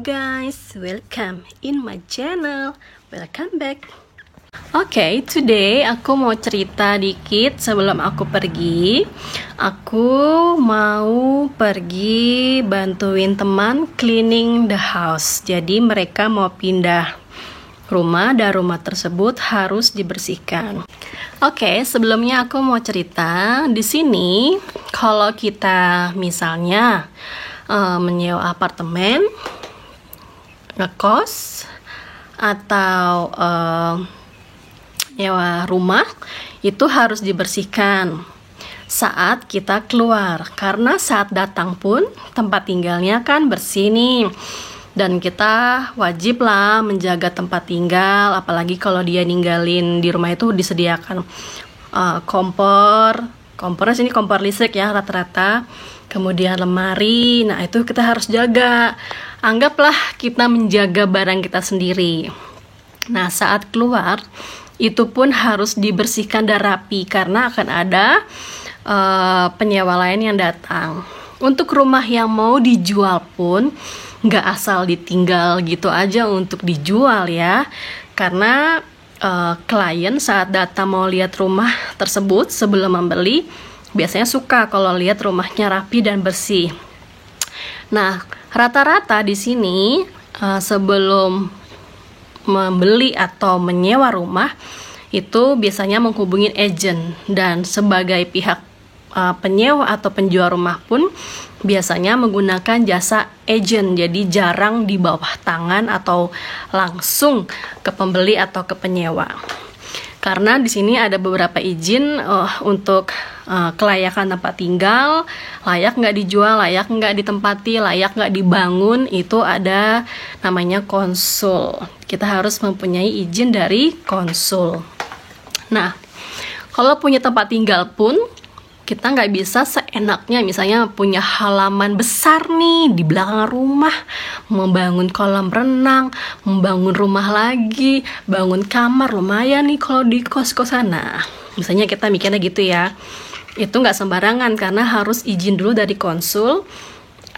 guys, welcome in my channel. Welcome back. Oke, today aku mau cerita dikit sebelum aku pergi. Aku mau pergi bantuin teman cleaning the house. Jadi mereka mau pindah rumah dan rumah tersebut harus dibersihkan. Oke, sebelumnya aku mau cerita di sini kalau kita misalnya menyewa apartemen, ngekos, atau nyewa rumah, itu harus dibersihkan saat kita keluar, karena saat datang pun tempat tinggalnya kan bersih nih, dan kita wajib lah menjaga tempat tinggal, apalagi kalau dia ninggalin di rumah itu disediakan kompornya sini kompor listrik ya rata-rata, kemudian lemari. Nah itu kita harus jaga, anggaplah kita menjaga barang kita sendiri. Nah saat keluar itu pun harus dibersihkan dan rapi, karena akan ada penyewa lain yang datang. Untuk rumah yang mau dijual pun nggak asal ditinggal gitu aja untuk dijual ya, karena klien saat datang mau lihat rumah tersebut sebelum membeli biasanya suka kalau lihat rumahnya rapi dan bersih. Nah, rata-rata di sini sebelum membeli atau menyewa rumah itu biasanya menghubungi agent, dan sebagai pihak penyewa atau penjual rumah pun biasanya menggunakan jasa agent. Jadi jarang di bawah tangan atau langsung ke pembeli atau ke penyewa. Karena di sini ada beberapa izin untuk kelayakan tempat tinggal, layak nggak dijual, layak nggak ditempati, layak nggak dibangun, itu ada namanya konsul. Kita harus mempunyai izin dari konsul. Nah, kalau punya tempat tinggal pun kita nggak bisa seenaknya, misalnya punya halaman besar nih di belakang rumah, membangun kolam renang, membangun rumah lagi, bangun kamar, lumayan nih kalau di kos-kosan. Nah, misalnya kita mikirnya gitu ya, itu nggak sembarangan karena harus izin dulu dari konsul,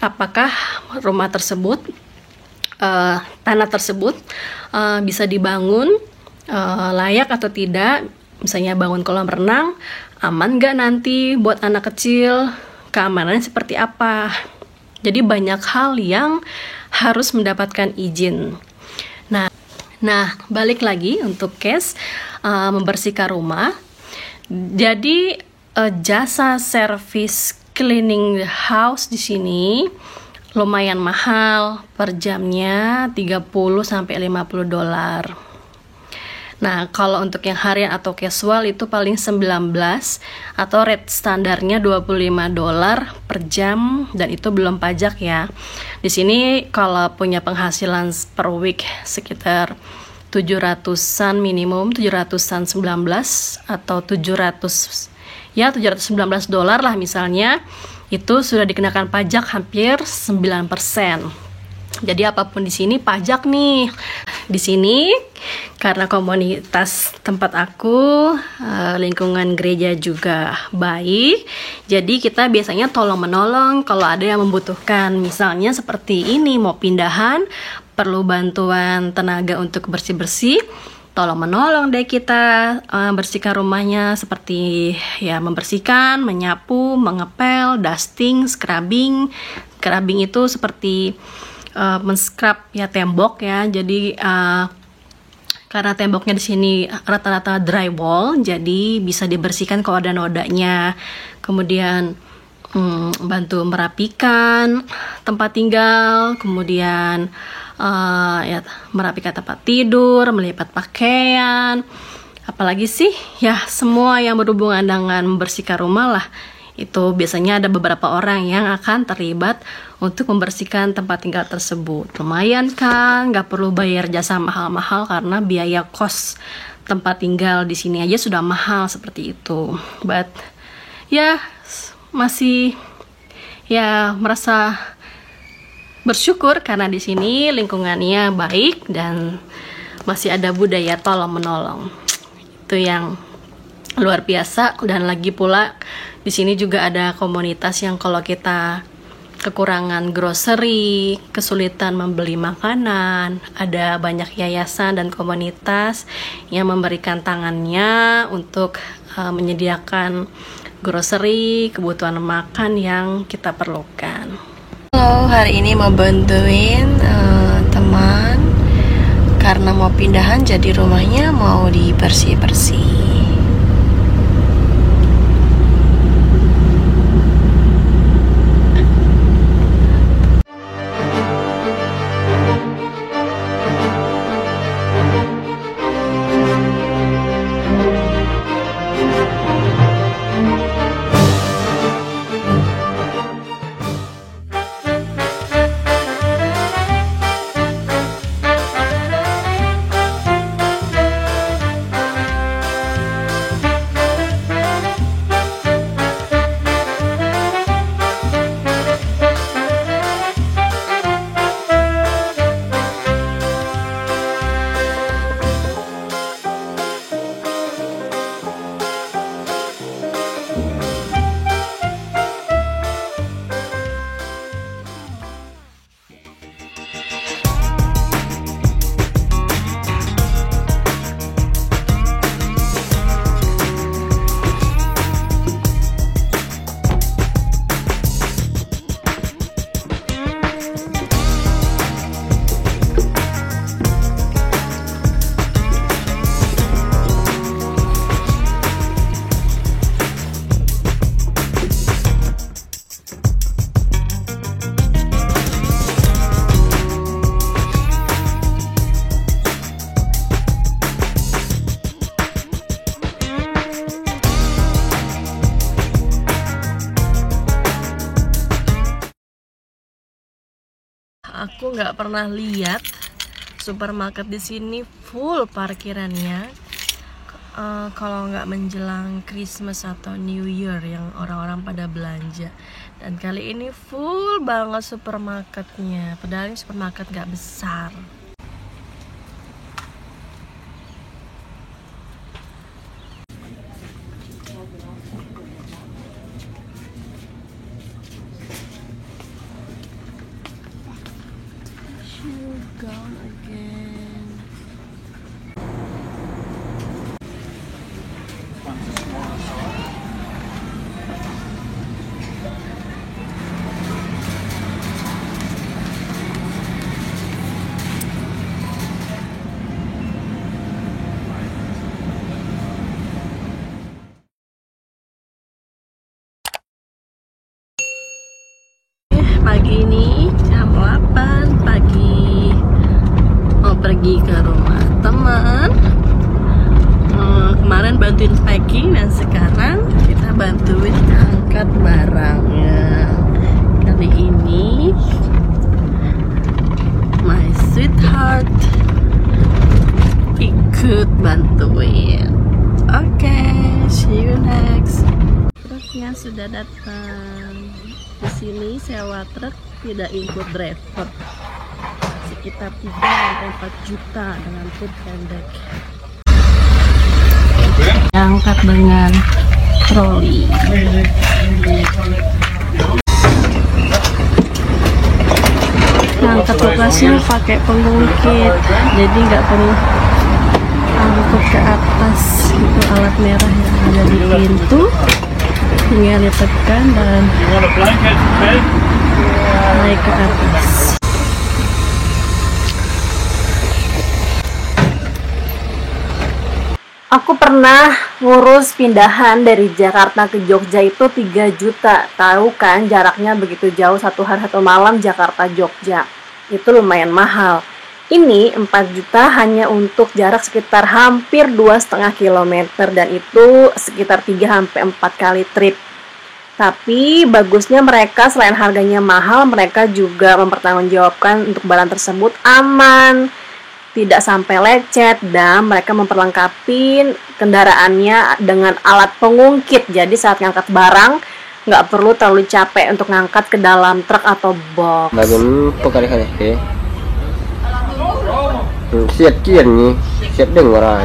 apakah rumah tersebut, tanah tersebut bisa dibangun, layak atau tidak. Misalnya bangun kolam renang, aman nggak nanti buat anak kecil, keamanannya seperti apa. Jadi banyak hal yang harus mendapatkan izin. Nah balik lagi untuk case membersihkan rumah. Jadi jasa service cleaning the house di sini lumayan mahal, per jamnya $30-50. Nah, kalau untuk yang harian atau casual itu paling 19, atau rate standarnya $25 per jam, dan itu belum pajak ya. Di sini kalau punya penghasilan per week sekitar 700-an minimum, 700-an 19 atau 700 ya $719 lah misalnya, itu sudah dikenakan pajak hampir 9%. Jadi apapun di sini pajak nih. Di sini karena komunitas tempat aku, lingkungan gereja juga baik, jadi kita biasanya tolong menolong kalau ada yang membutuhkan. Misalnya seperti ini, mau pindahan, perlu bantuan tenaga untuk bersih-bersih, tolong menolong deh kita bersihkan rumahnya, seperti ya membersihkan, menyapu, mengepel, dusting, scrubbing. Scrubbing itu seperti men-scrub ya tembok ya. Jadi karena temboknya di sini rata-rata drywall, jadi bisa dibersihkan kalau ada nodanya. Kemudian bantu merapikan tempat tinggal, kemudian ya merapikan tempat tidur, melipat pakaian, apalagi sih ya semua yang berhubungan dengan membersihkan rumah lah. Itu biasanya ada beberapa orang yang akan terlibat untuk membersihkan tempat tinggal tersebut. Lumayan kan, nggak perlu bayar jasa mahal-mahal karena biaya kos tempat tinggal di sini aja sudah mahal seperti itu. But ya masih ya merasa bersyukur karena di sini lingkungannya baik dan masih ada budaya tolong menolong. Itu yang luar biasa. Dan lagi pula di sini juga ada komunitas yang kalau kita kekurangan grocery, kesulitan membeli makanan. Ada banyak yayasan dan komunitas yang memberikan tangannya untuk menyediakan grocery, kebutuhan makan yang kita perlukan. Halo, hari ini mau bantuin teman karena mau pindahan, jadi rumahnya mau dibersih-bersih. Aku nggak pernah lihat supermarket di sini full parkirannya. Kalau nggak menjelang Christmas atau New Year yang orang-orang pada belanja. Dan kali ini full banget supermarketnya. Padahal ini supermarket nggak besar. Gone again. Pagi ini jam 8 pagi mau pergi ke rumah teman. Kemarin bantuin packing dan sekarang kita bantuin angkat barangnya. Kali ini my sweetheart ikut bantuin. Oke, see you next. Truknya sudah datang. Di sini sewa truk tidak include driver, sekitar 3-4 juta dengan truk pendek. Angkat dengan troli. Angkat tukasnya pakai pengungkit, jadi nggak perlu angkut ke atas. Itu alat merah yang ada di pintu. Tinggal ditekan dan naik ke atas. Aku pernah ngurus pindahan dari Jakarta ke Jogja itu 3 juta. Tahu kan jaraknya begitu jauh, 1 hari 1 malam Jakarta Jogja. Itu lumayan mahal. Ini 4 juta hanya untuk jarak sekitar hampir 2,5 km dan itu sekitar 3-4 kali trip. Tapi bagusnya mereka selain harganya mahal, mereka juga mempertanggungjawabkan untuk barang tersebut aman, tidak sampai lecet, dan mereka memperlengkapi kendaraannya dengan alat pengungkit. Jadi saat ngangkat barang nggak perlu terlalu capek untuk ngangkat ke dalam truk atau box. Bagum pekali-kali siap kian nih, siap dengaran.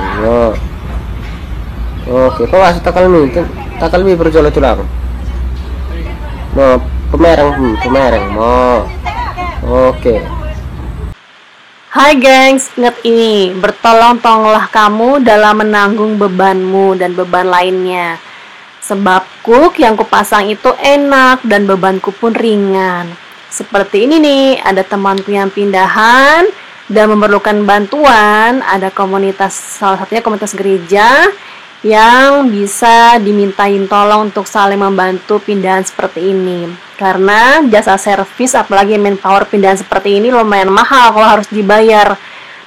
Oke, kau asal takal mi perjalanan tulang. No, Pemereng mau. Oke. Hai gengs, ingat ini, bertolong-tolonglah kamu dalam menanggung bebanmu dan beban lainnya. Sebab kuk yang kupasang itu enak dan bebanku pun ringan. Seperti ini nih, ada temanku yang pindahan dan memerlukan bantuan. Ada komunitas, salah satunya komunitas gereja yang bisa dimintain tolong untuk saling membantu pindahan seperti ini. Karena jasa servis apalagi manpower pindahan seperti ini lumayan mahal kalau harus dibayar.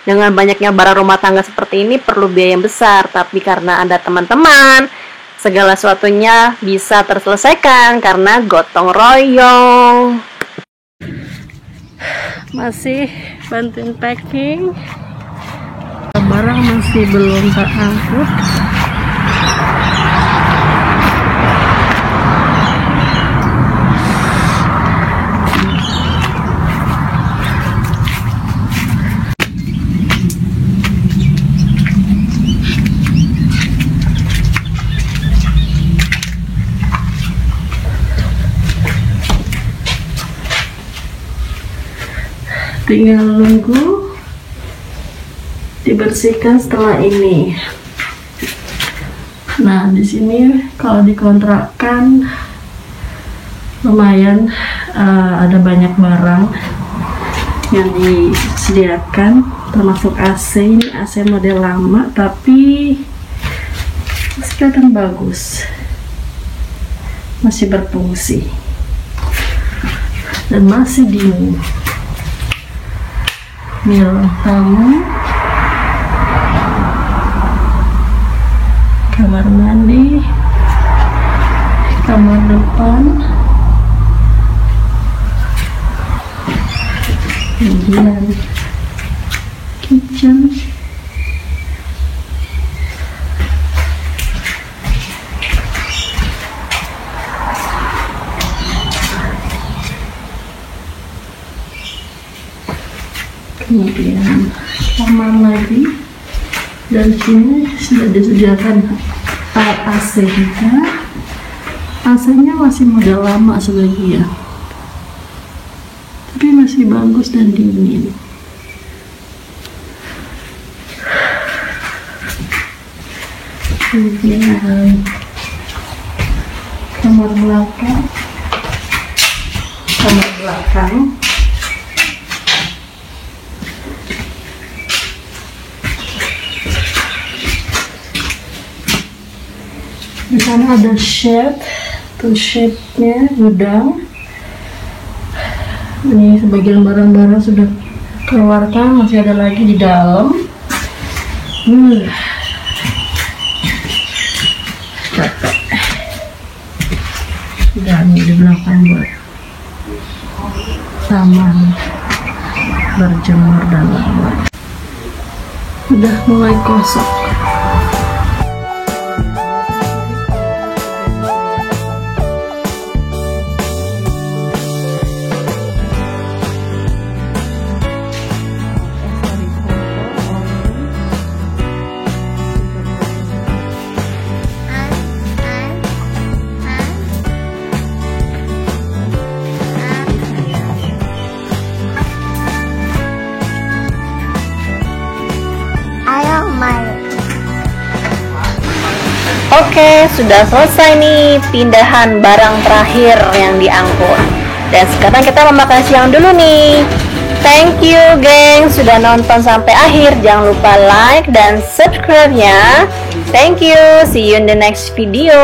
Dengan banyaknya barang rumah tangga seperti ini perlu biaya yang besar, tapi karena ada teman-teman, segala sesuatunya bisa terselesaikan karena gotong royong. Masih bantuin packing, barang masih belum terangkut. Tinggal nunggu dibersihkan setelah ini. Nah, di sini kalau dikontrakkan lumayan ada banyak barang yang disediakan, termasuk AC. Ini AC model lama tapi masih kelihatan bagus, masih berfungsi dan masih dingin. Ini ruang tamu, kamar mandi, kamar depan, kemudian kitchen, kemudian kamar lagi, dan sini sudah disediakan AC juga. AC-nya masih model lama sebagian, tapi masih bagus dan dingin. Kemudian kamar belakang, di sana ada shed, tuh shednya gudang. Ini sebagian barang-barang sudah keluarkan, masih ada lagi di dalam. Capek. Dan di belakang buat taman berjemur dan lain-lain. Udah mulai kosong. Oke, sudah selesai nih pindahan barang terakhir yang diangkut. Dan sekarang kita mau makan siang dulu nih. Thank you geng sudah nonton sampai akhir. Jangan lupa like dan subscribe ya. Thank you. See you in the next video.